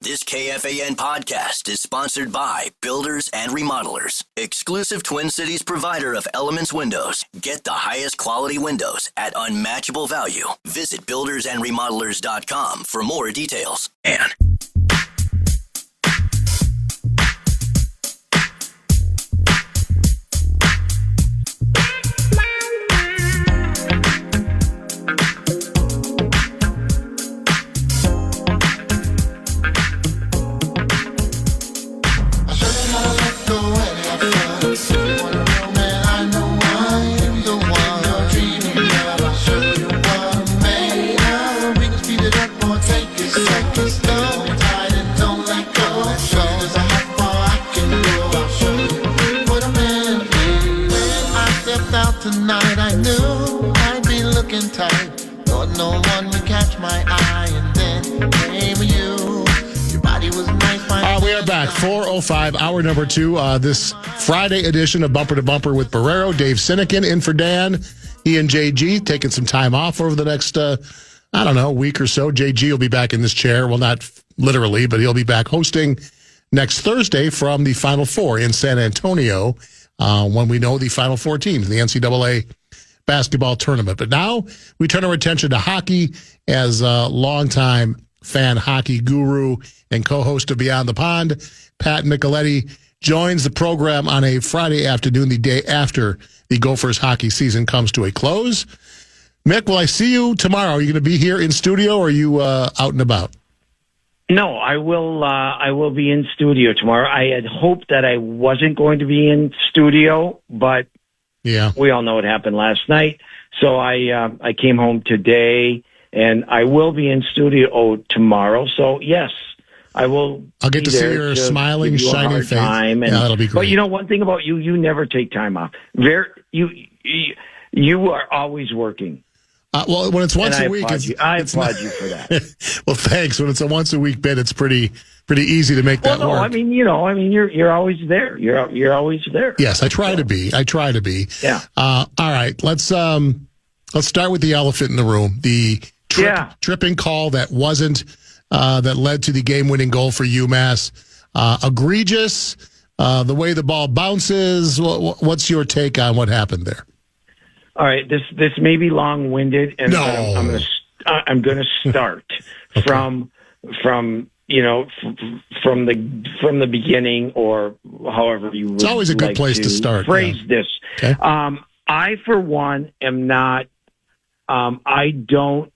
This KFAN podcast is sponsored by Builders and Remodelers, exclusive Twin Cities provider of Elements Windows. Get the highest quality windows at unmatchable value. Visit buildersandremodelers.com for more details. And tonight I knew I'd be looking tight. Thought no one would catch my eye, and then came you. Your body was nice. We are back, 4:05, hour number 2. This Friday edition of Bumper to Bumper with Barreiro. Dave Sinekin in for Dan. He and JG taking some time off over the next, week or so. JG will be back in this chair. Well, not literally, but he'll be back hosting next Thursday from the Final Four in San Antonio. When we know the Final Four teams, the NCAA basketball tournament. But now we turn our attention to hockey as a longtime fan hockey guru and co-host of Beyond the Pond. Pat Micheletti joins the program on a Friday afternoon, the day after the Gophers hockey season comes to a close. Mick, will I see you tomorrow? Are you going to be here in studio, or are you out and about? No, I will. I will be in studio tomorrow. I had hoped that I wasn't going to be in studio, but we all know what happened last night. So I came home today, and I will be in studio tomorrow. So yes, I will. I'll get to see your smiling, shining face. That'll be great. But you know, one thing about you, you never take time off. You are always working. Well, when it's once a week, I applaud you for that. Well, thanks. When it's a once a week bit, it's pretty easy to make that work. I mean, you're always there. You're always there. Yes, I try to be. Yeah. All right. Let's start with the elephant in the room. The tripping call that wasn't that led to the game-winning goal for UMass. Egregious. The way the ball bounces. What's your take on what happened there? All right, this may be long-winded, and I'm going to start from the beginning, or however you. It's always a good place to start. Phrase this. Okay. I, for one, am not. I don't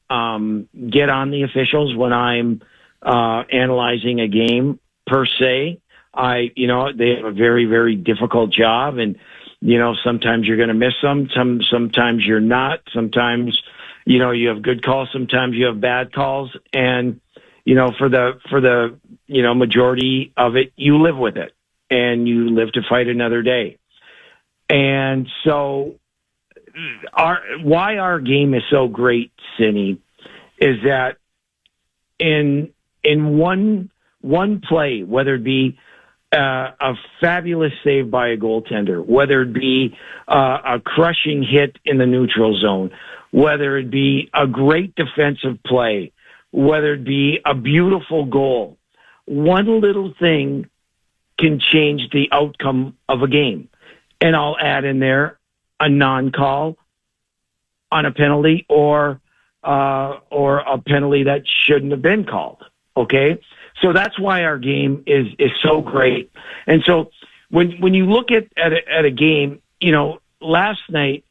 get on the officials when I'm analyzing a game per se. They have a very, very difficult job, and sometimes you're going to miss them. Sometimes you're not. Sometimes, you have good calls. Sometimes you have bad calls. And, for the majority of it, you live with it and you live to fight another day. And so why our game is so great, Cindy, is that in one play, whether it be a fabulous save by a goaltender, whether it be a crushing hit in the neutral zone, whether it be a great defensive play, whether it be a beautiful goal, one little thing can change the outcome of a game. And I'll add in there a non-call on a penalty or a penalty that shouldn't have been called. Okay? So that's why our game is so great. And so when you look at a game, last night,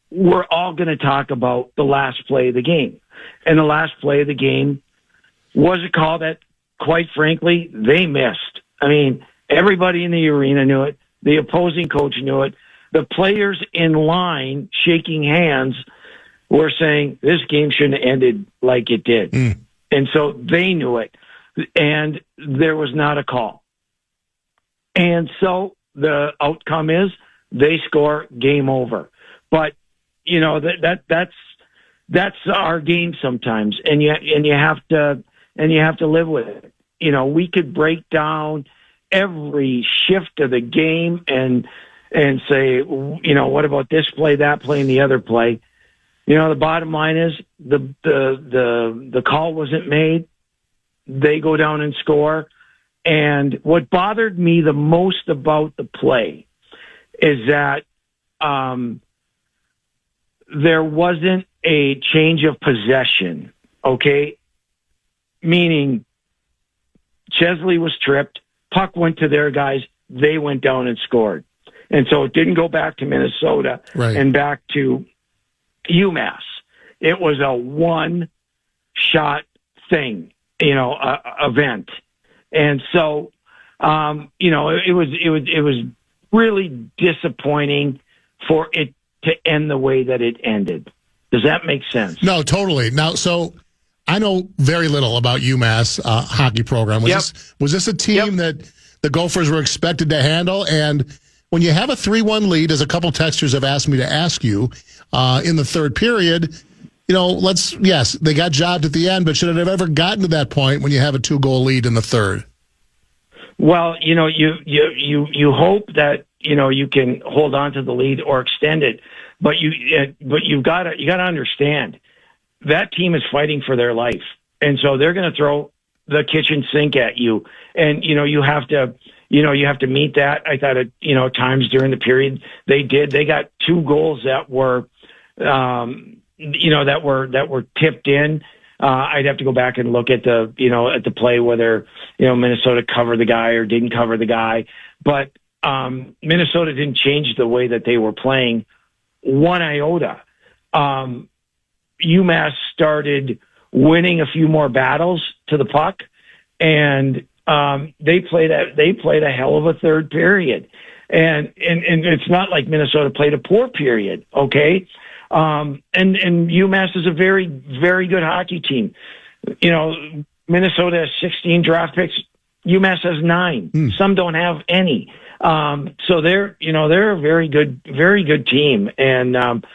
we're all going to talk about the last play of the game. And the last play of the game was a call that, quite frankly, they missed. I mean, everybody in the arena knew it. The opposing coach knew it. The players in line shaking hands were saying, this game shouldn't have ended like it did. And so they knew it. And there was not a call. And so the outcome is they score, game over. But, that's our game sometimes. And you have to live with it. We could break down every shift of the game and say, what about this play, that play, and the other play? The bottom line is the call wasn't made. they go down and score. And what bothered me the most about the play is that there wasn't a change of possession, okay? Meaning Chesley was tripped, puck went to their guys, they went down and scored. And so it didn't go back to Minnesota and back to UMass. It was a one-shot thing, event. And so, it was really disappointing for it to end the way that it ended. Does that make sense? No, totally. Now, so I know very little about UMass hockey program. Was this a team that the Gophers were expected to handle? And when you have a 3-1 lead, as a couple texters have asked me to ask you, in the third period, yes, they got jobbed at the end, but should it have ever gotten to that point when you have a 2-goal lead in the third? Well, you hope that, you can hold on to the lead or extend it, but you've got to understand that team is fighting for their life. And so they're going to throw the kitchen sink at you. And, you have to meet that. I thought at, times during the period they did. They got 2 goals that were, that were tipped in. I'd have to go back and look at the play, whether, Minnesota covered the guy or didn't cover the guy. But Minnesota didn't change the way that they were playing one iota. UMass started winning a few more battles to the puck, and they played a hell of a third period. And it's not like Minnesota played a poor period, okay? And UMass is a very, very good hockey team. Minnesota has 16 draft picks. UMass has 9. Some don't have any. So they're a very good team. And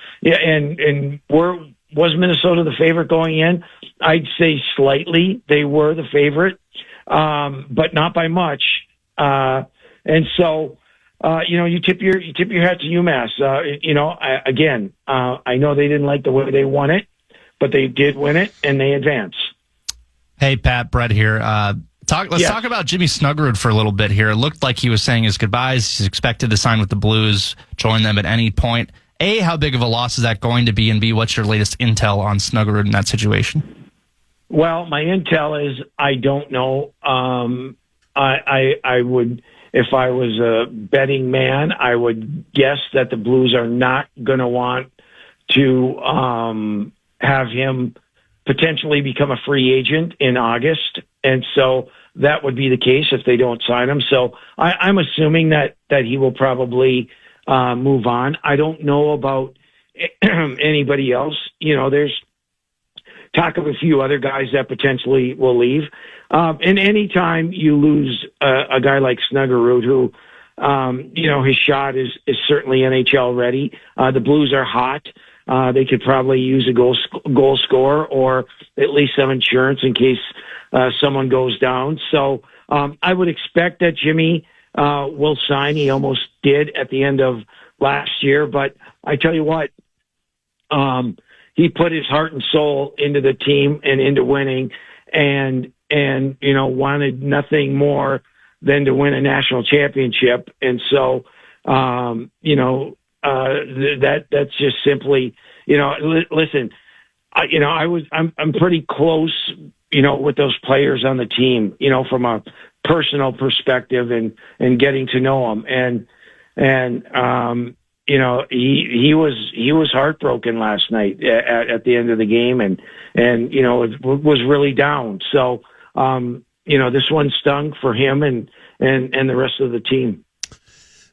was Minnesota the favorite going in? I'd say slightly. They were the favorite, but not by much. And so, you tip your hat to UMass. I know they didn't like the way they won it, but they did win it and they advance. Hey, Pat, Brett here. Let's talk about Jimmy Snuggerud for a little bit here. It looked like he was saying his goodbyes. He's expected to sign with the Blues, join them at any point. A, how big of a loss is that going to be? And B, what's your latest intel on Snuggerud in that situation? Well, my intel is I don't know. I would, if I was a betting man, I would guess that the Blues are not going to want to have him potentially become a free agent in August. And so that would be the case if they don't sign him. So I'm assuming that he will probably move on. I don't know about anybody else. There's talk of a few other guys that potentially will leave. And anytime you lose a guy like Snuggerud, who, his shot is certainly NHL ready. The Blues are hot. They could probably use a goal scorer or at least some insurance in case someone goes down. So I would expect that Jimmy will sign. He almost did at the end of last year. But I tell you what, he put his heart and soul into the team and into winning, and wanted nothing more than to win a national championship. And so that's just simply, listen, I'm pretty close, with those players on the team, from a personal perspective and getting to know them. And he was heartbroken last night at the end of the game and it was really down. So, this one stung for him and the rest of the team.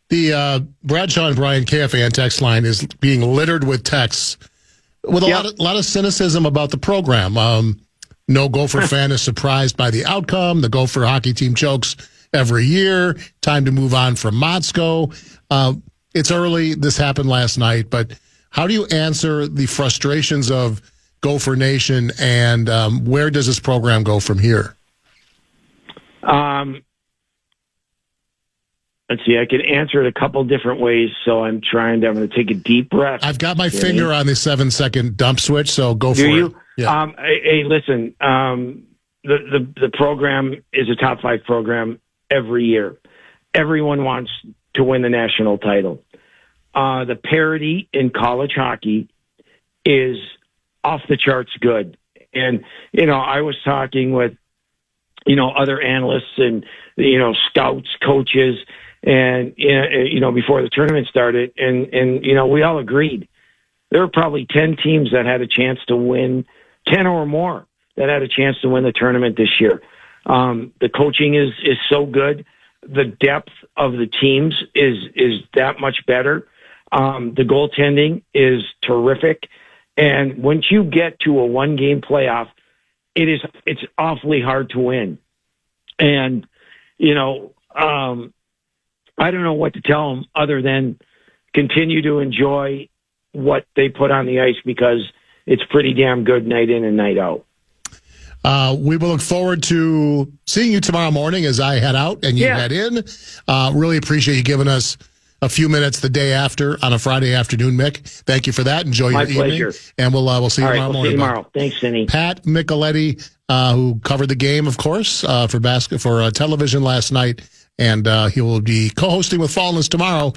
The Bradshaw and Brian KFAN text line is being littered with texts with a lot of cynicism about the program. No Gopher fan is surprised by the outcome. The Gopher hockey team chokes every year. Time to move on from Motzko. It's early. This happened last night, but how do you answer the frustrations of Gopher Nation, and where does this program go from here? Let's see. I could answer it a couple different ways, so I'm going to take a deep breath. I've got my finger on the 7-second dump switch, so go for it. Do you? Yeah. Hey, listen, the program is a top 5 program every year. Everyone wants to win the national title. The parity in college hockey is off the charts good. And, I was talking with, other analysts and, scouts, coaches, and, before the tournament started. And we all agreed there were probably 10 teams that had a chance to win, 10 or more that had a chance to win the tournament this year. The coaching is so good. The depth of the teams is that much better. The goaltending is terrific. And once you get to a 1-game playoff, it's awfully hard to win. And, I don't know what to tell them other than continue to enjoy what they put on the ice, because it's pretty damn good night in and night out. We will look forward to seeing you tomorrow morning as I head out and you head in. Really appreciate you giving us a few minutes the day after on a Friday afternoon, Mick. Thank you for that. Enjoy your evening. My pleasure. And we'll see you tomorrow morning. See you tomorrow. Thanks, Cindy. Pat Micheletti, who covered the game, of course, for television last night, and he will be co-hosting with Fallness tomorrow,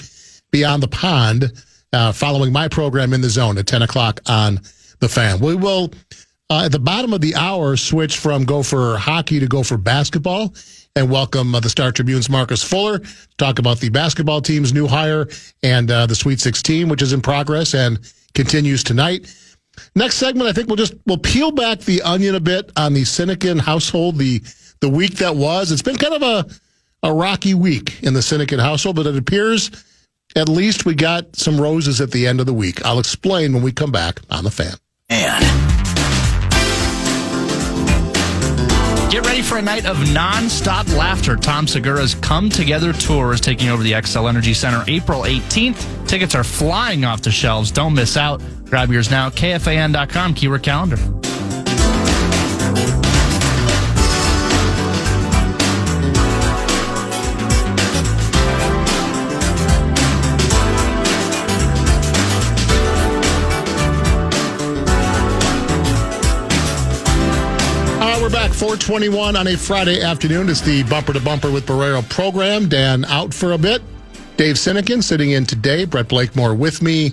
Beyond the Pond, following my program In the Zone at 10 o'clock on the Fan. We will, at the bottom of the hour, switch from Gopher hockey to Gopher basketball and welcome the Star Tribune's Marcus Fuller, talk about the basketball team's new hire and the Sweet 16, which is in progress and continues tonight. Next segment, I think we'll peel back the onion a bit on the Sinekin household, the week that was. It's been kind of a rocky week in the Sinekin household, but it appears at least we got some roses at the end of the week. I'll explain when we come back on The Fan. And get ready for a night of non-stop laughter. Tom Segura's Come Together Tour is taking over the XL Energy Center April 18th. Tickets are flying off the shelves. Don't miss out. Grab yours now at KFAN.com, keyword calendar. We're back, 4:21 on a Friday afternoon. It's the Bumper to Bumper with Barreiro program. Dan out for a bit. Dave Sinekin sitting in today. Brett Blakemore with me.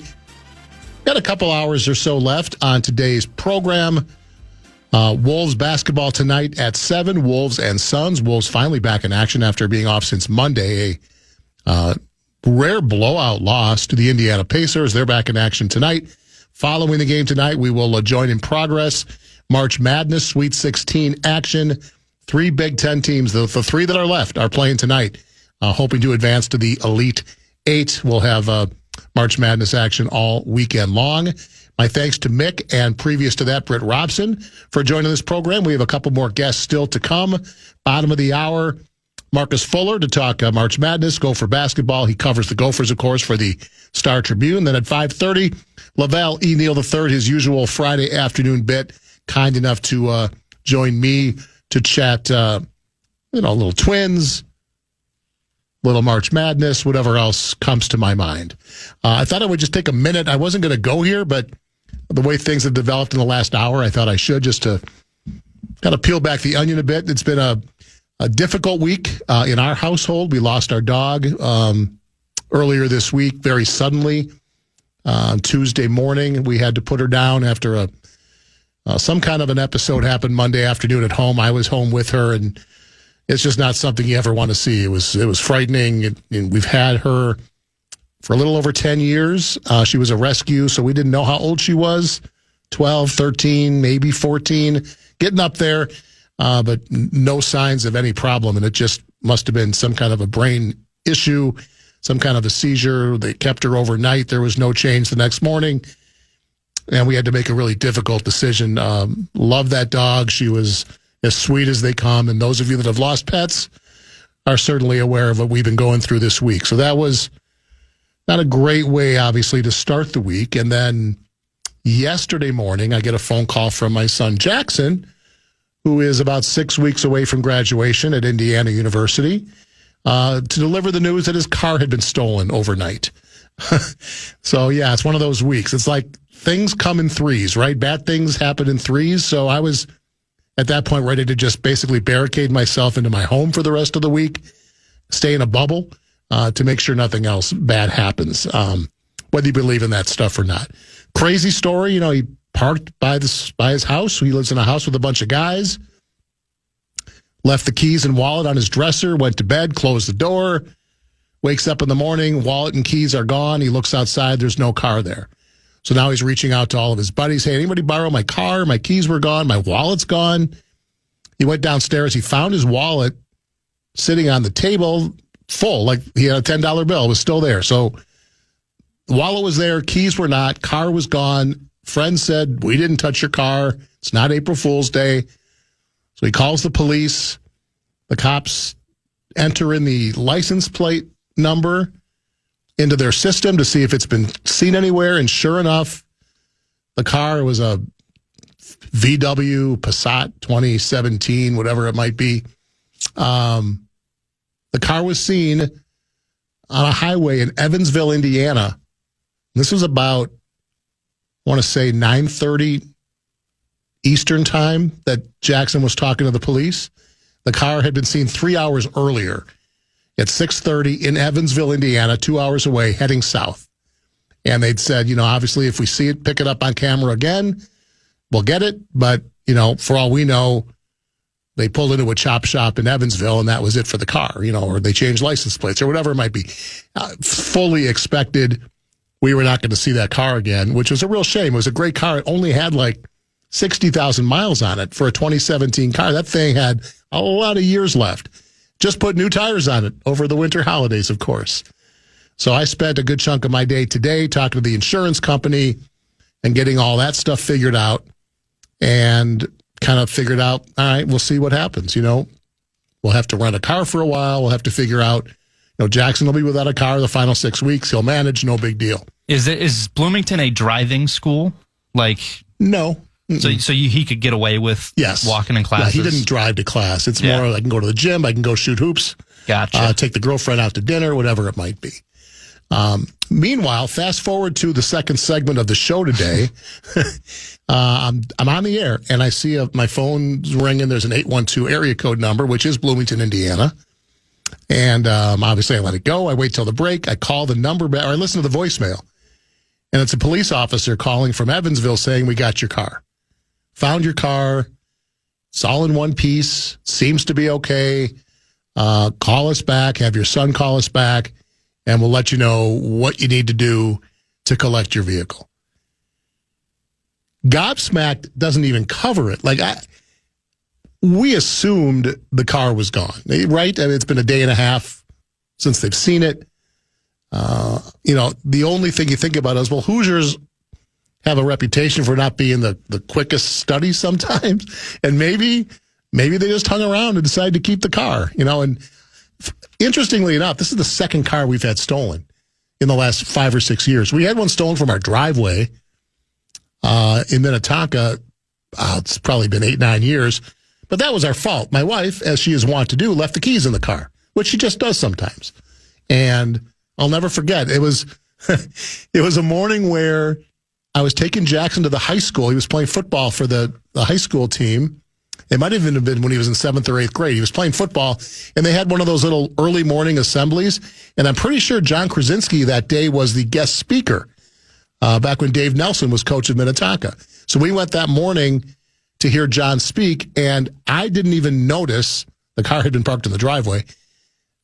Got a couple hours or so left on today's program. Wolves basketball tonight at 7. Wolves and Suns. Wolves finally back in action after being off since Monday. A rare blowout loss to the Indiana Pacers. They're back in action tonight. Following the game tonight, we will join in progress March Madness, Sweet 16 action. 3 Big Ten teams, the 3 that are left, are playing tonight, hoping to advance to the Elite 8. We'll have March Madness action all weekend long. My thanks to Mick and previous to that, Britt Robson, for joining this program. We have a couple more guests still to come. Bottom of the hour, Marcus Fuller to talk March Madness, Gopher basketball. He covers the Gophers, of course, for the Star Tribune. Then at 5:30, Lavelle E. Neal III, his usual Friday afternoon bit, kind enough to join me to chat, little Twins, little March Madness, whatever else comes to my mind. I thought I would just take a minute. I wasn't going to go here, but the way things have developed in the last hour, I thought I should, just to kind of peel back the onion a bit. It's been a difficult week in our household. We lost our dog earlier this week, very suddenly. On Tuesday morning, we had to put her down after some kind of an episode happened Monday afternoon at home. I was home with her, and it's just not something you ever want to see. It was frightening, and we've had her for a little over 10 years. She was a rescue, so we didn't know how old she was, 12, 13, maybe 14, getting up there, but no signs of any problem, and it just must have been some kind of a brain issue, some kind of a seizure. They kept her overnight. There was no change the next morning. And we had to make a really difficult decision. Love that dog. She was as sweet as they come. And those of you that have lost pets are certainly aware of what we've been going through this week. So that was not a great way, obviously, to start the week. And then yesterday morning, I get a phone call from my son, Jackson, who is about 6 weeks away from graduation at Indiana University, to deliver the news that his car had been stolen overnight. So, yeah, it's one of those weeks. It's like things come in threes, right? Bad things happen in threes. So I was at that point ready to just basically barricade myself into my home for the rest of the week, stay in a bubble to make sure nothing else bad happens, whether you believe in that stuff or not. Crazy story, he parked by his house. He lives in a house with a bunch of guys. Left the keys and wallet on his dresser, went to bed, closed the door, wakes up in the morning, wallet and keys are gone. He looks outside, there's no car there. So now he's reaching out to all of his buddies. Hey, anybody borrow my car? My keys were gone. My wallet's gone. He went downstairs. He found his wallet sitting on the table full, like he had a $10 bill. It was still there. So the wallet was there. Keys were not. Car was gone. Friend said, we didn't touch your car. It's not April Fool's Day. So he calls the police. The cops enter in the license plate number into their system to see if it's been seen anywhere. And sure enough, the car was a VW Passat 2017, whatever it might be. The car was seen on a highway in Evansville, Indiana. This was about, I want to say 9:30 Eastern time that Jackson was talking to the police. The car had been seen 3 hours earlier at 6:30 in Evansville, Indiana, 2 hours away, heading south. And they'd said, obviously if we see it, pick it up on camera again, we'll get it. But, for all we know, they pulled into a chop shop in Evansville and that was it for the car, or they changed license plates or whatever it might be. Fully expected we were not going to see that car again, which was a real shame. It was a great car. It only had like 60,000 miles on it for a 2017 car. That thing had a lot of years left. Just put new tires on it over the winter holidays, of course. So I spent a good chunk of my day today talking to the insurance company and getting all that stuff figured out and kind of figured out, all right, we'll see what happens. We'll have to rent a car for a while. We'll have to figure out, Jackson will be without a car the final 6 weeks. He'll manage, no big deal. Is Bloomington a driving school? No. So he could get away with walking in classes? Yeah, he didn't drive to class. It's more I can go to the gym, I can go shoot hoops, gotcha. Take the girlfriend out to dinner, whatever it might be. Meanwhile, fast forward to the second segment of the show today. I'm on the air, and I see my phone's ringing. There's an 812 area code number, which is Bloomington, Indiana. And obviously I let it go. I wait till the break. I call the number back, or I listen to the voicemail. And it's a police officer calling from Evansville saying, we got your car. Found your car. It's all in one piece. Seems to be okay. Call us back. Have your son call us back. And we'll let you know what you need to do to collect your vehicle. Gobsmacked doesn't even cover it. We assumed the car was gone, right? I mean, it's been a day and a half since they've seen it. The only thing you think about is, well, Hoosiers have a reputation for not being the quickest study sometimes. And maybe they just hung around and decided to keep the car, and interestingly enough, this is the second car we've had stolen in the last 5 or 6 years. We had one stolen from our driveway in Minnetonka. It's probably been 8-9 years, but that was our fault. My wife, as she is wont to do, left the keys in the car, which she just does sometimes. And I'll never forget. It was a morning where I was taking Jackson to the high school. He was playing football for the high school team. It might have even been when he was in 7th or 8th grade. He was playing football, and they had one of those little early morning assemblies. And I'm pretty sure John Krasinski that day was the guest speaker back when Dave Nelson was coach of Minnetonka. So we went that morning to hear John speak, and I didn't even notice the car had been parked in the driveway.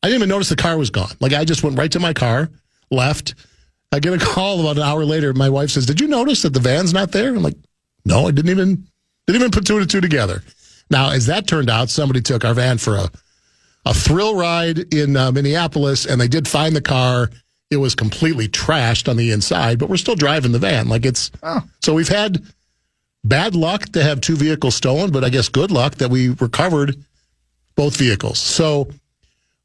I didn't even notice the car was gone. I just went right to my car, left. I get a call about an hour later. My wife says, "Did you notice that the van's not there?" I'm like, "No, I didn't even put two and two together." Now, as that turned out, somebody took our van for a thrill ride in Minneapolis, and they did find the car. It was completely trashed on the inside, but we're still driving the van. So we've had bad luck to have 2 vehicles stolen, but I guess good luck that we recovered both vehicles. So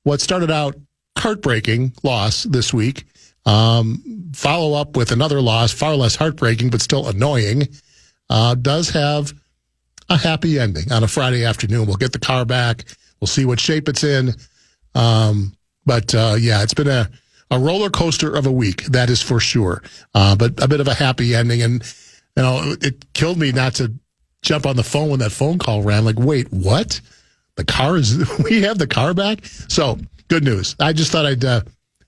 what started out heartbreaking loss this week, follow up with another loss, far less heartbreaking, but still annoying, does have a happy ending on a Friday afternoon. We'll get the car back. We'll see what shape it's in. But it's been a roller coaster of a week, that is for sure. But a bit of a happy ending. And, it killed me not to jump on the phone when that phone call ran. Like, wait, what? We have the car back? So, good news. I just thought I'd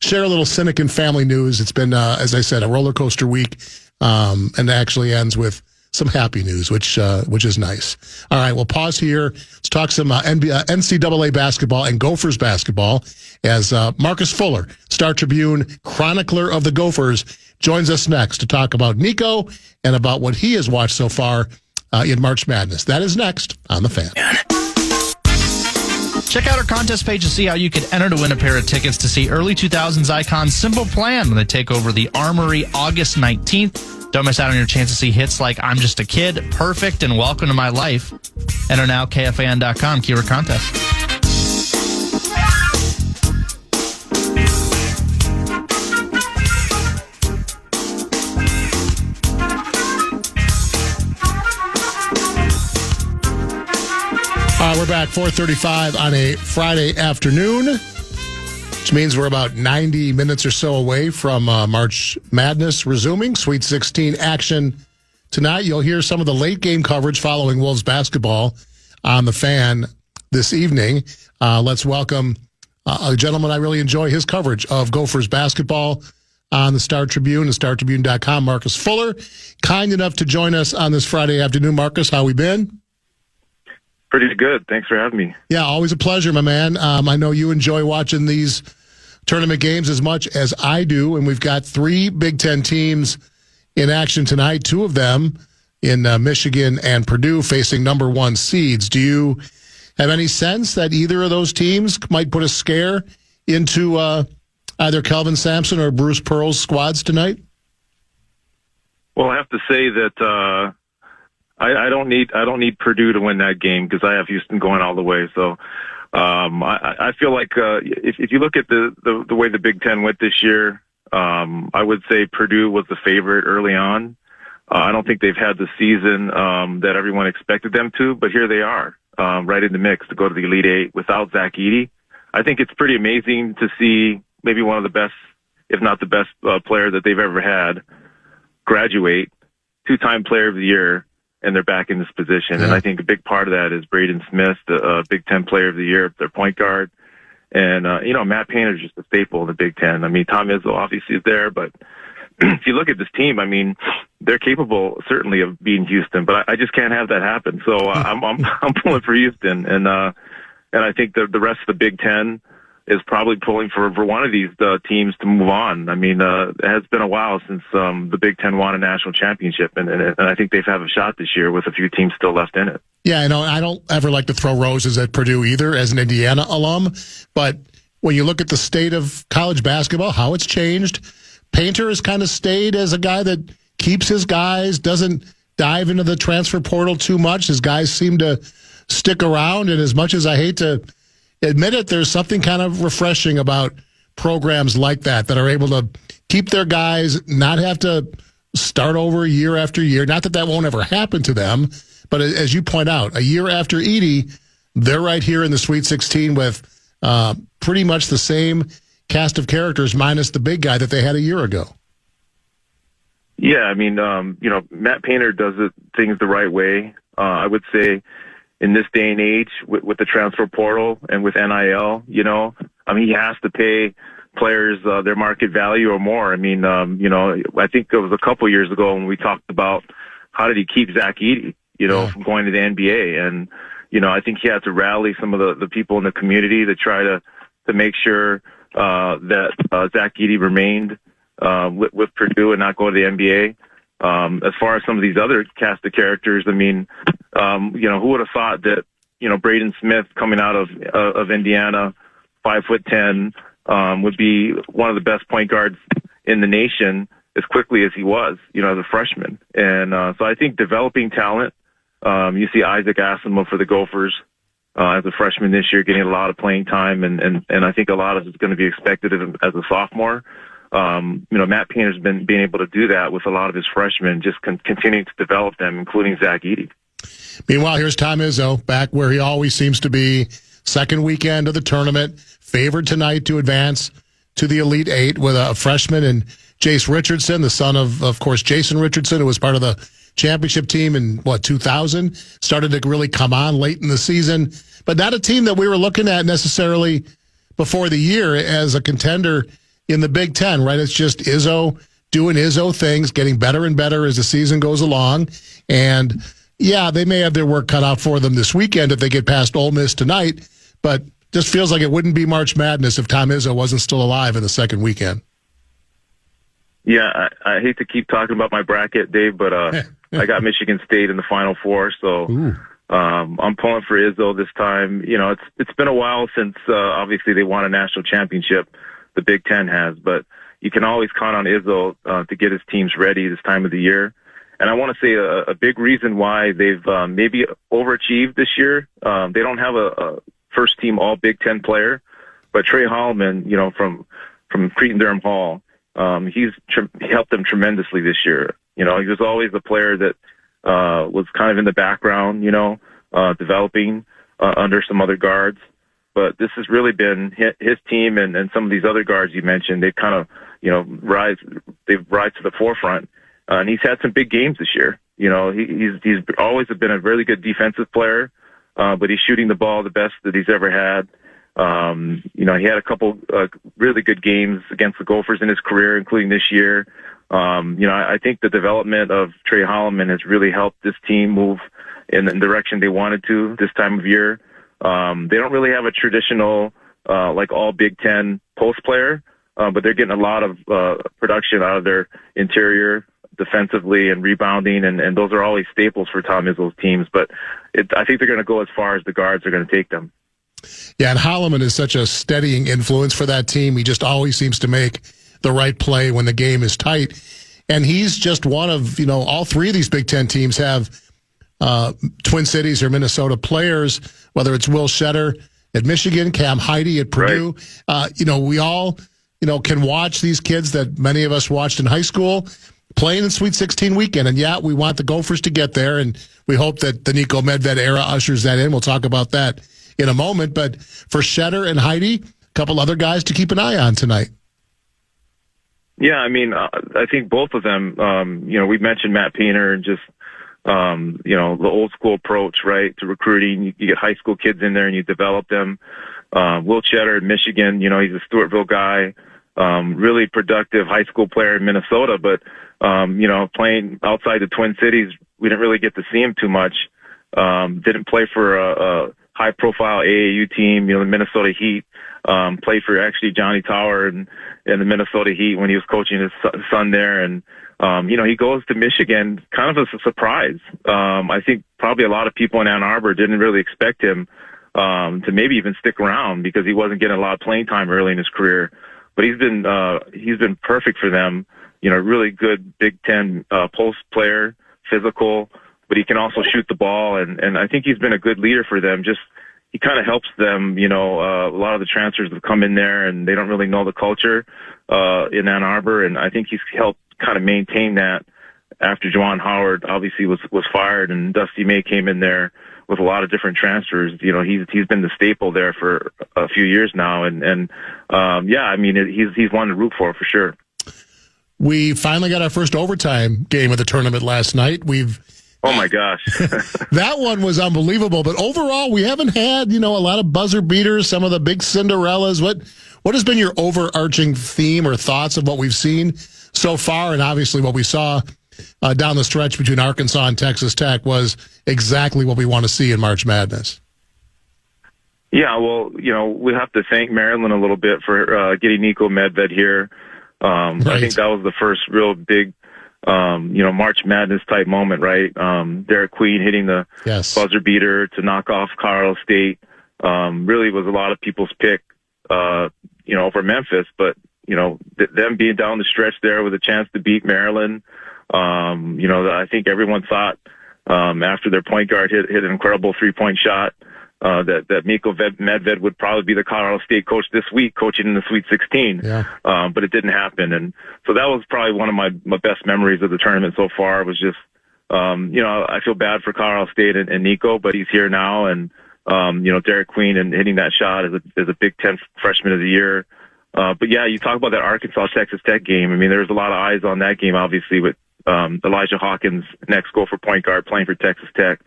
share a little Sinekin family news. It's been, as I said, a roller coaster week, and it actually ends with some happy news, which is nice. All right, we'll pause here. Let's talk some NCAA basketball and Gophers basketball as Marcus Fuller, Star Tribune chronicler of the Gophers, joins us next to talk about Nico and about what he has watched so far in March Madness. That is next on The Fan. Check out our contest page to see how you can enter to win a pair of tickets to see early 2000s icon Simple Plan when they take over the Armory August 19th. Don't miss out on your chance to see hits like I'm Just a Kid, Perfect, and Welcome to My Life. Enter now, KFAN.com, keyword contest. We're back 4:35 on a Friday afternoon, which means we're about 90 minutes or so away from March Madness resuming. Sweet 16 action tonight. You'll hear some of the late game coverage following Wolves basketball on The Fan this evening. Let's welcome a gentleman I really enjoy his coverage of Gophers basketball on the Star Tribune and StarTribune.com, Marcus Fuller. Kind enough to join us on this Friday afternoon. Marcus, how we been? Pretty good. Thanks for having me. Yeah, always a pleasure, my man. I know you enjoy watching these tournament games as much as I do, and we've got 3 Big Ten teams in action tonight, 2 of them in Michigan and Purdue facing number 1 seeds. Do you have any sense that either of those teams might put a scare into either Kelvin Sampson or Bruce Pearl's squads tonight? Well, I have to say that I don't need Purdue to win that game because I have Houston going all the way. So I feel like if you look at the way the Big Ten went this year, I would say Purdue was the favorite early on. I don't think they've had the season that everyone expected them to, but here they are, right in the mix to go to the Elite Eight without Zach Edey. I think it's pretty amazing to see maybe one of the best, if not the best, player that they've ever had graduate, 2-time Player of the Year, and they're back in this position. Yeah. And I think a big part of that is Braden Smith, the Big Ten Player of the Year, their point guard. And, Matt Painter is just a staple in the Big Ten. I mean, Tom Izzo obviously is there, but if you look at this team, I mean, they're capable certainly of beating Houston, but I just can't have that happen. So I'm pulling for Houston. And I think the rest of the Big Ten is probably pulling for one of these teams to move on. I mean, it has been a while since the Big Ten won a national championship, and I think they have a shot this year with a few teams still left in it. Yeah, I don't ever like to throw roses at Purdue either as an Indiana alum, but when you look at the state of college basketball, how it's changed, Painter has kind of stayed as a guy that keeps his guys, doesn't dive into the transfer portal too much. His guys seem to stick around, and as much as I hate to admit it, there's something kind of refreshing about programs like that are able to keep their guys, not have to start over year after year. Not that won't ever happen to them, but as you point out, a year after Edey, they're right here in the Sweet 16 with pretty much the same cast of characters minus the big guy that they had a year ago. Yeah, I mean, Matt Painter does things the right way. I would say in this day and age with the transfer portal and with NIL, he has to pay players their market value or more. I mean, I think it was a couple years ago when we talked about how did he keep Zach Edey, from going to the NBA. And, I think he had to rally some of the people in the community to try to make sure that Zach Edey remained with Purdue and not go to the NBA. As far as some of these other cast of characters, I mean, who would have thought that, Braden Smith coming out of Indiana, 5'10", would be one of the best point guards in the nation as quickly as he was, as a freshman. And so I think developing talent, you see Isaac Asimov for the Gophers as a freshman this year getting a lot of playing time, and I think a lot of it's going to be expected as a sophomore. Matt Painter's been being able to do that with a lot of his freshmen, just continuing to develop them, including Zach Edey. Meanwhile, here's Tom Izzo back where he always seems to be, second weekend of the tournament, favored tonight to advance to the Elite Eight with a freshman and Jace Richardson, the son of course, Jason Richardson, who was part of the championship team in, 2000, started to really come on late in the season, but not a team that we were looking at necessarily before the year as a contender in the Big Ten, right? It's just Izzo doing Izzo things, getting better and better as the season goes along. And, yeah, they may have their work cut out for them this weekend if they get past Ole Miss tonight, but just feels like it wouldn't be March Madness if Tom Izzo wasn't still alive in the second weekend. Yeah, I hate to keep talking about my bracket, Dave, but I got Michigan State in the Final Four, so I'm pulling for Izzo this time. You know, it's been a while since obviously they won a national championship. The Big Ten has, but you can always count on Izzo to get his teams ready this time of the year. And I want to say a big reason why they've maybe overachieved this year. They don't have a first team All Big Ten player, but Trey Holloman, you know, from Cretin-Derham Hall, he helped them tremendously this year. You know, he was always the player that was kind of in the background, you know, developing under some other guards. But this has really been his team and some of these other guards you mentioned. They've kind of, you know, rise to the forefront. And he's had some big games this year. You know, he's always been a really good defensive player, but he's shooting the ball the best that he's ever had. You know, he had a couple really good games against the Gophers in his career, including this year. You know, I think the development of Trey Holloman has really helped this team move in the direction they wanted to this time of year. They don't really have a traditional, like all Big Ten post player, but they're getting a lot of production out of their interior defensively and rebounding, and those are always staples for Tom Izzo's teams. But I think they're going to go as far as the guards are going to take them. Yeah, and Holloman is such a steadying influence for that team. He just always seems to make the right play when the game is tight. And he's just one of, you know, all three of these Big Ten teams have Twin Cities or Minnesota players, whether it's Will Shetter at Michigan, Cam Heide at Purdue. Right. You know, we all, you know, can watch these kids that many of us watched in high school playing in Sweet 16 weekend. And, yeah, we want the Gophers to get there, and we hope that the Nico Medved era ushers that in. We'll talk about that in a moment. But for Shetter and Heide, a couple other guys to keep an eye on tonight. Yeah, I mean, I think both of them, you know, we mentioned Matt Painter and just, you know, the old school approach, right, to recruiting. You get high school kids in there and you develop them. Will Shetter in Michigan, you know, he's a Stewartville guy, really productive high school player in Minnesota, but, you know, playing outside the Twin Cities, we didn't really get to see him too much. Didn't play for a high profile AAU team, you know, the Minnesota Heat. Played for actually Johnny Tower and the Minnesota Heat when he was coaching his son there. And, you know, he goes to Michigan kind of as a surprise. I think probably a lot of people in Ann Arbor didn't really expect him to maybe even stick around because he wasn't getting a lot of playing time early in his career. But he's been perfect for them. You know, really good Big Ten post player, physical, but he can also shoot the ball. And I think he's been a good leader for them. Just he kind of helps them, you know, a lot of the transfers have come in there and they don't really know the culture in Ann Arbor. And I think he's helped kind of maintain that after Juwan Howard obviously was fired and Dusty May came in there with a lot of different transfers. You know, he's been the staple there for a few years now. And yeah, I mean, he's one to root for sure. We finally got our first overtime game of the tournament last night. Oh my gosh. That one was unbelievable. But overall, we haven't had, you know, a lot of buzzer beaters, some of the big Cinderellas. What has been your overarching theme or thoughts of what we've seen so far? And obviously what we saw down the stretch between Arkansas and Texas Tech was exactly what we want to see in March Madness. Yeah, well, you know, we have to thank Maryland a little bit for getting Nico Medved here. Right. I think that was the first real big you know, March Madness type moment, right? Derek Queen hitting the buzzer beater to knock off Colorado State, really was a lot of people's pick, you know, over Memphis, but, you know, them being down the stretch there with a chance to beat Maryland, you know, I think everyone thought, after their point guard hit an incredible 3-point shot, that Nico Medved would probably be the Colorado State coach this week, coaching in the Sweet 16. Yeah. But it didn't happen. And so that was probably one of my best memories of the tournament so far was just, you know, I feel bad for Colorado State and Nico, but he's here now. And, you know, Derek Queen and hitting that shot as a Big Ten freshman of the year. But yeah, you talk about that Arkansas Texas Tech game. I mean, there was a lot of eyes on that game, obviously, with Elijah Hawkins, next Gopher point guard playing for Texas Tech.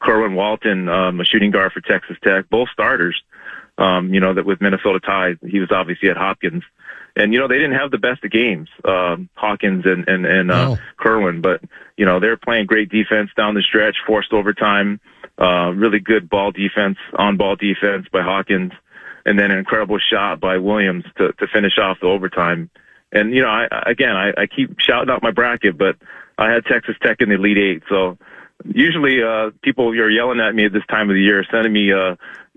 Kerwin Walton, a shooting guard for Texas Tech, both starters, that with Minnesota ties. He was obviously at Hopkins. And, they didn't have the best of games, Hawkins and Kerwin, but, they're playing great defense down the stretch, forced overtime, really good on-ball defense by Hawkins, and then an incredible shot by Williams to finish off the overtime. And, I keep shouting out my bracket, but I had Texas Tech in the Elite Eight. So usually people are yelling at me at this time of the year, sending me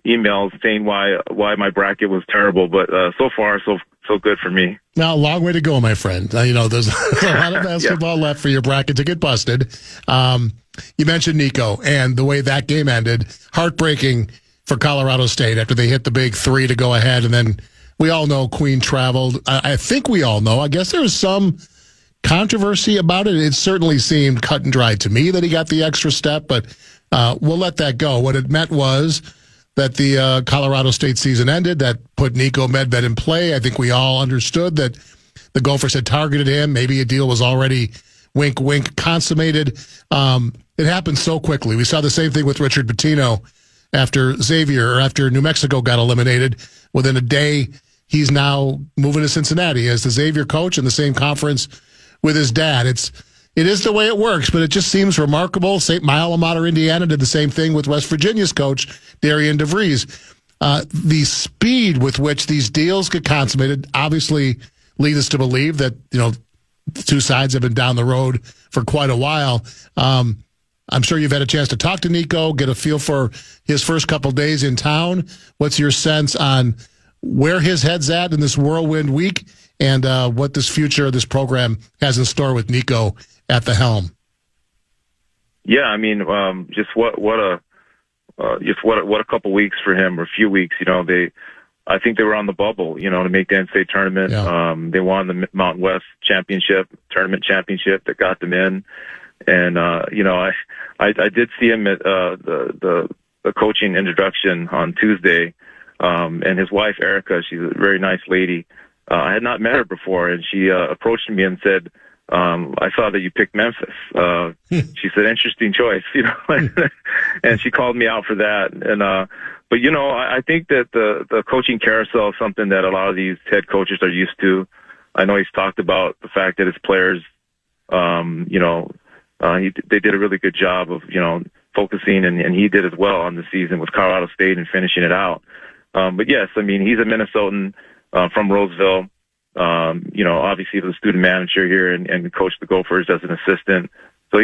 emails saying why my bracket was terrible. But so far, so good for me. Now, a long way to go, my friend. There's a lot of basketball left for your bracket to get busted. You mentioned Nico and the way that game ended. Heartbreaking for Colorado State after they hit the big three to go ahead, and then we all know Queen traveled. I think we all know. I guess there was some controversy about it. It certainly seemed cut and dry to me that he got the extra step, but we'll let that go. What it meant was that the Colorado State season ended. That put Nico Medved in play. I think we all understood that the Gophers had targeted him. Maybe a deal was already, wink, wink, consummated. It happened so quickly. We saw the same thing with Richard Pitino after New Mexico got eliminated. Within a day, he's now moving to Cincinnati as the Xavier coach in the same conference with his dad. It is the way it works, but it just seems remarkable. My alma mater, Indiana, did the same thing with West Virginia's coach, Darian DeVries. The speed with which these deals get consummated obviously lead us to believe that, the two sides have been down the road for quite a while. I'm sure you've had a chance to talk to Nico, get a feel for his first couple days in town. What's your sense on where his head's at in this whirlwind week and what this future of this program has in store with Nico at the helm? Yeah, I mean, just what a couple weeks for him, or a few weeks. I think they were on the bubble, to make the NCAA tournament. Yeah. They won the Mountain West tournament championship that got them in. And, I did see him at the coaching introduction on Tuesday. And his wife, Erica, she's a very nice lady. I had not met her before, and she approached me and said, I saw that you picked Memphis. She said, interesting choice, and she called me out for that. And, but I think that the coaching carousel is something that a lot of these head coaches are used to. I know he's talked about the fact that his players, they did a really good job of, focusing, and he did as well on the season with Colorado State and finishing it out. But yes, I mean, he's a Minnesotan, from Roseville. Obviously he was a student manager here and coached the Gophers as an assistant. So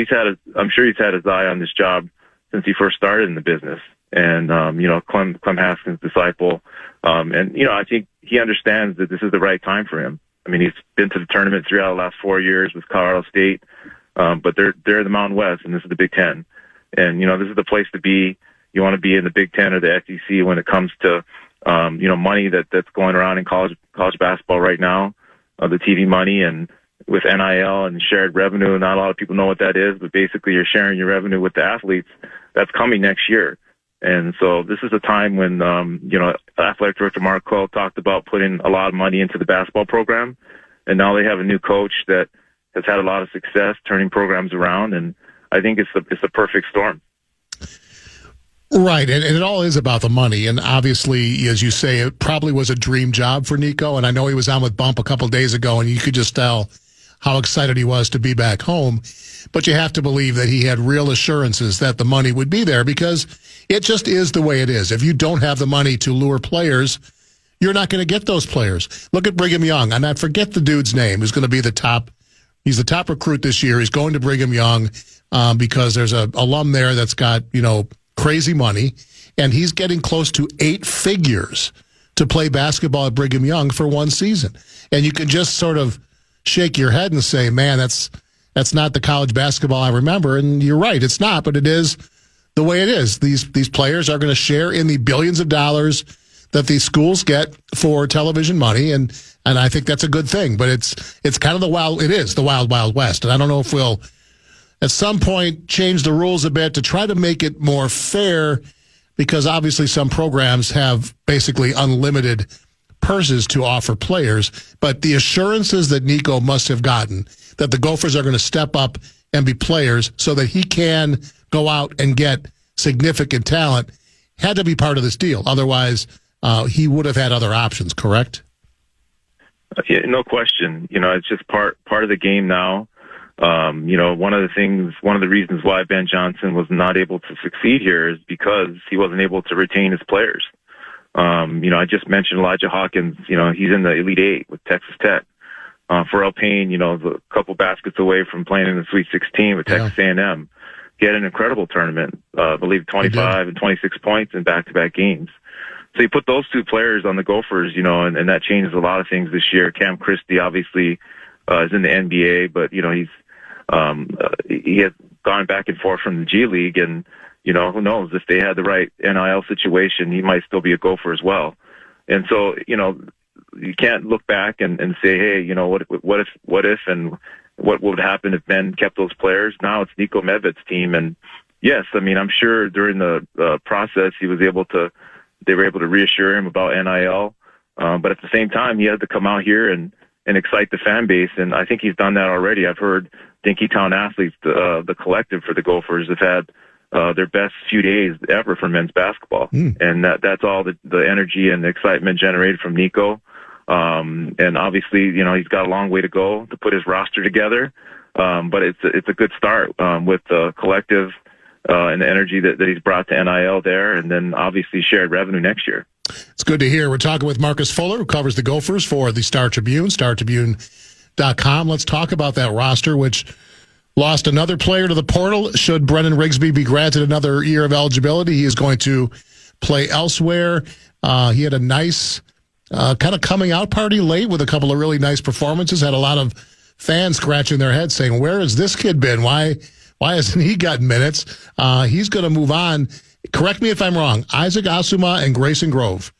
I'm sure he's had his eye on this job since he first started in the business. And, Clem Haskins' disciple. I think he understands that this is the right time for him. I mean, he's been to the tournament 3 out of the last 4 years with Colorado State. But they're the Mountain West, and this is the Big Ten. And, this is the place to be. You want to be in the Big Ten or the SEC when it comes to, money that's going around in college basketball right now, the TV money, and with NIL and shared revenue. Not a lot of people know what that is, but basically you're sharing your revenue with the athletes. That's coming next year. And so this is a time when, Athletic Director Mark Cole talked about putting a lot of money into the basketball program. And now they have a new coach that has had a lot of success turning programs around. And I think it's the perfect storm. Right, and it all is about the money, and obviously, as you say, it probably was a dream job for Nico, and I know he was on with Bump a couple of days ago, and you could just tell how excited he was to be back home, but you have to believe that he had real assurances that the money would be there, because it just is the way it is. If you don't have the money to lure players, you're not going to get those players. Look at Brigham Young, and I forget the dude's name, who's going to be he's the top recruit this year. He's going to Brigham Young because there's a alum there that's got, crazy money, and he's getting close to 8 figures to play basketball at Brigham Young for one season. And you can just sort of shake your head and say, man, that's not the college basketball I remember. And you're right, it's not, but it is the way it is. These players are going to share in the billions of dollars that these schools get for television money, and I think that's a good thing. But it's kind of the wild, wild west. And I don't know if we'll at some point change the rules a bit to try to make it more fair, because obviously some programs have basically unlimited purses to offer players, but the assurances that Nico must have gotten that the Gophers are going to step up and be players so that he can go out and get significant talent had to be part of this deal. Otherwise, he would have had other options, correct? Yeah, no question. It's just part of the game now. One of the reasons why Ben Johnson was not able to succeed here is because he wasn't able to retain his players. I just mentioned Elijah Hawkins. He's in the Elite Eight with Texas Tech. Pharrell Payne, a couple baskets away from playing in the Sweet 16 with Texas A&M. He had an incredible tournament. I believe 25 and 26 points in back-to-back games. So you put those two players on the Gophers, and that changes a lot of things this year. Cam Christie obviously is in the NBA, but he has gone back and forth from the G League, and who knows, if they had the right NIL situation, he might still be a Gopher as well. And so you can't look back and say, hey, what if and what would happen if Ben kept those players? Now it's Nico Medved's team, and yes, I'm sure during the process they were able to reassure him about NIL, but at the same time he had to come out here and excite the fan base, and I think he's done that already. I've heard Dinkytown athletes, the collective for the Gophers, have had their best few days ever for men's basketball, and that's all the energy and the excitement generated from Nico. And obviously, he's got a long way to go to put his roster together, but it's a good start with the collective and the energy that he's brought to NIL there, and then obviously shared revenue next year. It's good to hear. We're talking with Marcus Fuller, who covers the Gophers for the Star Tribune, StarTribune.com. Let's talk about that roster, which lost another player to the portal. Should Brennan Rigsby be granted another year of eligibility, he is going to play elsewhere. He had a nice kind of coming out party late with a couple of really nice performances. Had a lot of fans scratching their heads saying, where has this kid been? Why hasn't he gotten minutes? He's going to move on. Correct me if I'm wrong. Isaac Asuma and Grayson Grove.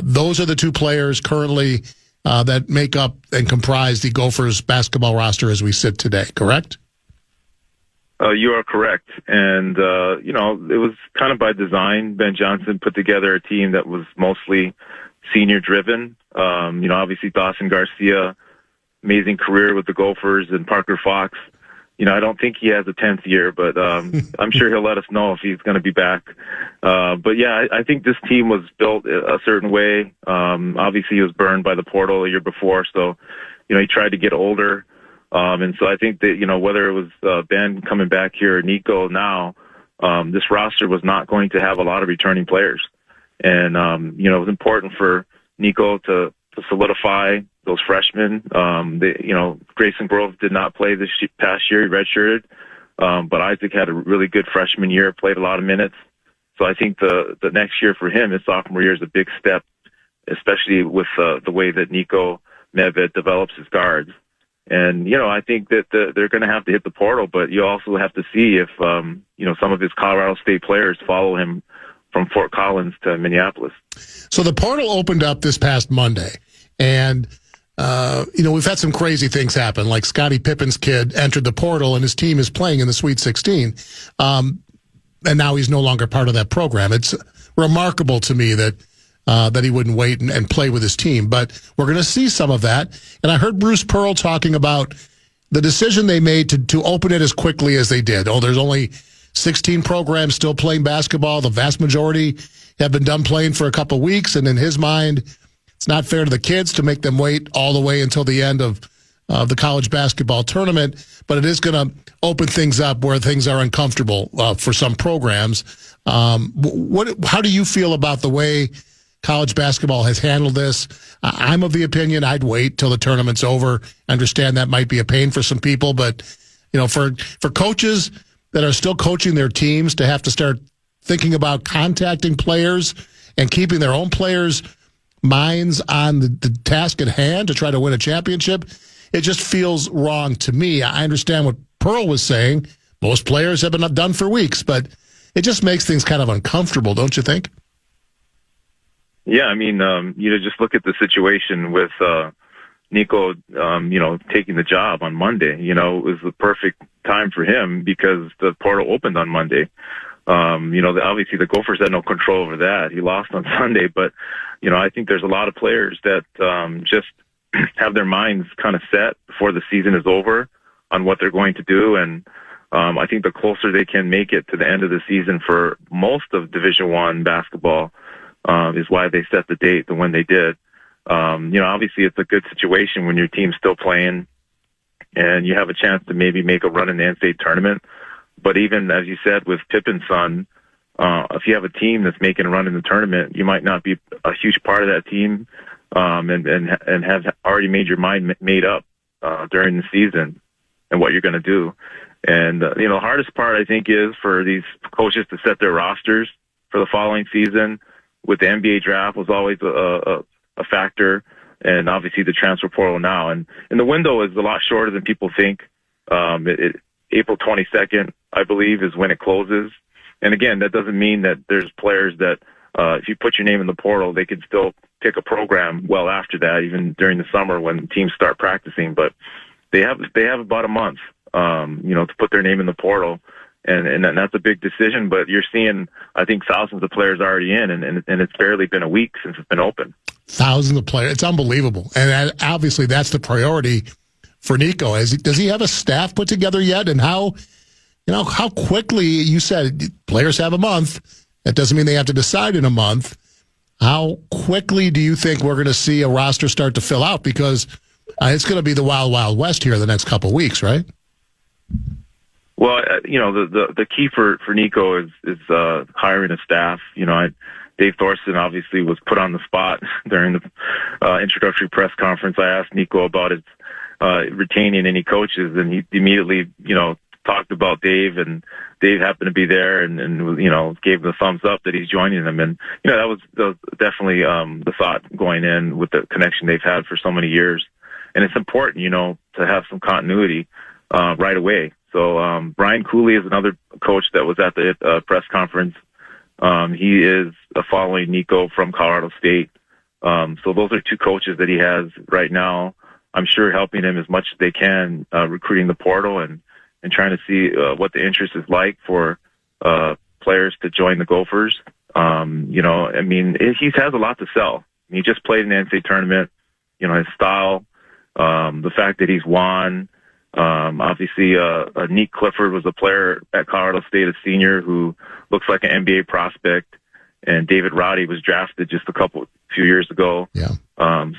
Those are the two players currently that make up and comprise the Gophers basketball roster as we sit today, correct? You are correct. And, it was kind of by design. Ben Johnson put together a team that was mostly senior driven. Obviously Dawson Garcia, amazing career with the Gophers, and Parker Fox. I don't think he has a 10th year, but I'm sure he'll let us know if he's going to be back. But yeah, I think this team was built a certain way. Obviously he was burned by the portal a year before, so he tried to get older. And so I think that, whether it was Ben coming back here or Nico now, this roster was not going to have a lot of returning players. And, it was important for Nico to solidify those freshmen. Grayson Grove did not play this past year, he redshirted. But Isaac had a really good freshman year, played a lot of minutes. So I think the next year for him, his sophomore year, is a big step, especially with the way that Nico Medved develops his guards. And, I think that they're going to have to hit the portal, but you also have to see if, some of his Colorado State players follow him from Fort Collins to Minneapolis. So the portal opened up this past Monday, and, we've had some crazy things happen, like Scottie Pippen's kid entered the portal and his team is playing in the Sweet 16. And now he's no longer part of that program. It's remarkable to me that he wouldn't wait and play with his team. But we're going to see some of that. And I heard Bruce Pearl talking about the decision they made to open it as quickly as they did. There's only 16 programs still playing basketball. The vast majority have been done playing for a couple weeks. And in his mind, it's not fair to the kids to make them wait all the way until the end of the college basketball tournament. But it is going to open things up where things are uncomfortable for some programs. How do you feel about the way college basketball has handled this? I'm of the opinion I'd wait till the tournament's over. I understand that might be a pain for some people, but for coaches that are still coaching their teams to have to start thinking about contacting players and keeping their own players' minds on the task at hand to try to win a championship, it just feels wrong to me. I understand what Pearl was saying. Most players have been done for weeks, but it just makes things kind of uncomfortable, don't you think? Yeah, just look at the situation with Nico, taking the job on Monday. It was the perfect time for him because the portal opened on Monday. Obviously the Gophers had no control over that. He lost on Sunday, but, I think there's a lot of players that just have their minds kind of set before the season is over on what they're going to do. And I think the closer they can make it to the end of the season for most of Division I basketball is why they set the date and when they did. Obviously it's a good situation when your team's still playing and you have a chance to maybe make a run in the NCAA tournament. But even, as you said, with Pippen's son, if you have a team that's making a run in the tournament, you might not be a huge part of that team and have already made your mind made up during the season and what you're going to do. And, the hardest part, I think, is for these coaches to set their rosters for the following season. With the NBA draft was always a factor, and obviously the transfer portal now. And the window is a lot shorter than people think. April 22nd, I believe, is when it closes. And again, that doesn't mean that there's players that if you put your name in the portal, they could still pick a program well after that, even during the summer when teams start practicing. But they have about a month, to put their name in the portal. And that's a big decision, but you're seeing, I think, thousands of players already in, and it's barely been a week since it's been open. Thousands of players. It's unbelievable. And obviously that's the priority for Nico. Does he have a staff put together yet? And how quickly, you said players have a month. That doesn't mean they have to decide in a month. How quickly do you think we're going to see a roster start to fill out? Because it's going to be the wild, wild west here the next couple of weeks, right? Well, the key for Nico is hiring a staff. Dave Thorson obviously was put on the spot during the introductory press conference. I asked Nico about his retaining any coaches, and he immediately, talked about Dave, and Dave happened to be there and gave the thumbs up that he's joining them. And, that was definitely the thought going in with the connection they've had for so many years. And it's important, to have some continuity right away. So Brian Cooley is another coach that was at the press conference. He is following Nico from Colorado State. So those are two coaches that he has right now. I'm sure helping him as much as they can, recruiting the portal and trying to see what the interest is like for players to join the Gophers. He has a lot to sell. He just played in the NCAA tournament. His style, the fact that he's won. Obviously, Nick Clifford was a player at Colorado State, a senior who looks like an NBA prospect, and David Roddy was drafted just a few years ago. Yeah.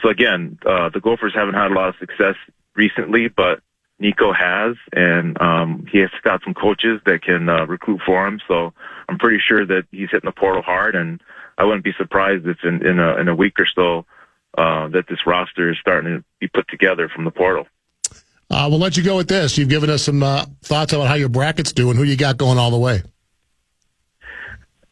So again, the Gophers haven't had a lot of success recently, but Nico has, and he has got some coaches that can recruit for him. So I'm pretty sure that he's hitting the portal hard, and I wouldn't be surprised if in a week or so that this roster is starting to be put together from the portal. We'll let you go with this. You've given us some thoughts about how your bracket's doing. Who you got going all the way?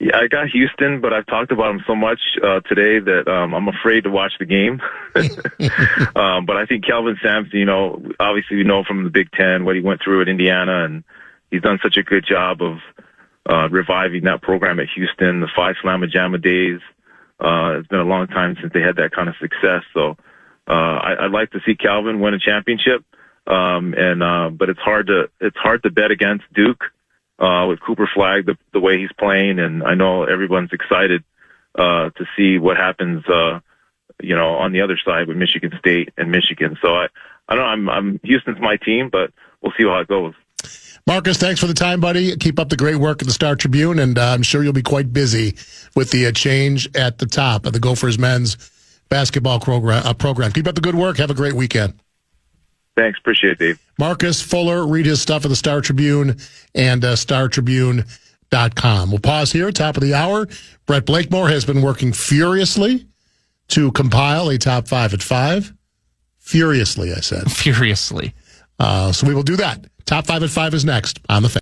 Yeah, I got Houston, but I've talked about them so much today that I'm afraid to watch the game. But I think Kelvin Sampson, obviously we know from the Big Ten what he went through at Indiana, and he's done such a good job of reviving that program at Houston, the 5 Slamma Jamma days. It's been a long time since they had that kind of success. So I'd like to see Calvin win a championship. But it's hard to bet against Duke, with Cooper Flagg, the way he's playing. And I know everyone's excited, to see what happens, on the other side with Michigan State and Michigan. So I don't know, I'm Houston's my team, but we'll see how it goes. Marcus, thanks for the time, buddy. Keep up the great work at the Star Tribune, and I'm sure you'll be quite busy with the change at the top of the Gophers men's basketball program. Keep up the good work. Have a great weekend. Thanks. Appreciate it, Dave. Marcus Fuller, read his stuff at the Star Tribune and StarTribune.com. We'll pause here, top of the hour. Brett Blakemore has been working furiously to compile a top 5 at 5. Furiously, I said. Furiously. So we will do that. Top 5 at 5 is next on the Fan.